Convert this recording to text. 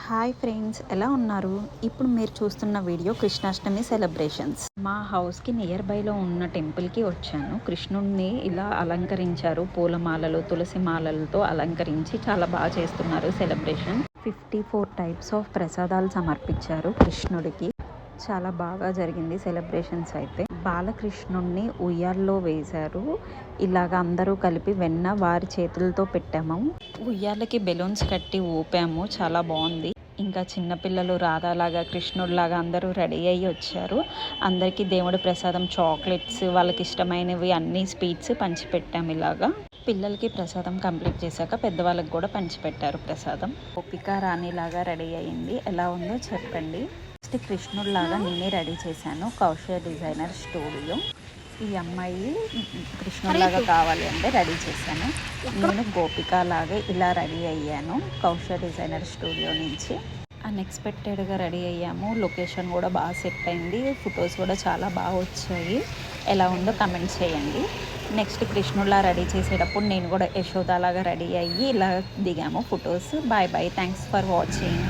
Hi friends, ఎలా ఉన్నారు? ఇప్పుడు మీరు చూస్తున్న వీడియో కృష్ణాష్టమి సెలబ్రేషన్స్. మా హౌస్కి నియర్ బైలో ఉన్న టెంపుల్కి వచ్చాను. కృష్ణుడిని ఇలా అలంకరించారు, పూలమాలలు తులసి మాలలతో అలంకరించి చాలా బాగా చేస్తున్నారు సెలబ్రేషన్. 54 టైప్స్ ఆఫ్ ప్రసాదాలు సమర్పించారు కృష్ణుడికి. చాలా బాగా జరిగింది సెలబ్రేషన్స్. అయితే బాలకృష్ణుడిని ఉయ్యాల్లో వేశారు. ఇలాగ అందరూ కలిపి వెన్న వారి చేతులతో పెట్టాము. ఉయ్యాలకి బెలూన్స్ కట్టి ఊపాము, చాలా బాగుంది. ఇంకా చిన్నపిల్లలు రాధాలాగా కృష్ణుడిలాగా అందరూ రెడీ అయ్యి వచ్చారు. అందరికీ దేవుడి ప్రసాదం చాక్లెట్స్, వాళ్ళకి ఇష్టమైనవి అన్ని స్వీట్స్ పంచిపెట్టాము. ఇలాగా పిల్లలకి ప్రసాదం కంప్లీట్ చేశాక పెద్దవాళ్ళకి కూడా పంచిపెట్టారు ప్రసాదం. గోపిక రాణిలాగా రెడీ అయ్యింది. ఎలా ఉందో చెప్పండి. నెక్స్ట్ కృష్ణుడిలాగా నేనే రెడీ చేశాను. Kausalya designer studio. ఈ అమ్మాయి కృష్ణుడిలాగా కావాలి అంటే రెడీ చేశాను. నేను గోపిక లాగా ఇలా రెడీ అయ్యాను కౌశల్య డిజైనర్ స్టూడియో నుంచి. అన్ఎక్స్పెక్టెడ్గా రెడీ అయ్యాము. లొకేషన్ కూడా బాగా సెట్ అయింది. ఫొటోస్ కూడా చాలా బాగా వచ్చాయి. ఎలా ఉందో కమెంట్ చేయండి. నెక్స్ట్ కృష్ణుడిలా రెడీ చేసేటప్పుడు నేను కూడా యశోదాలాగా రెడీ అయ్యి ఇలా దిగాము photos. Bye bye, thanks for watching.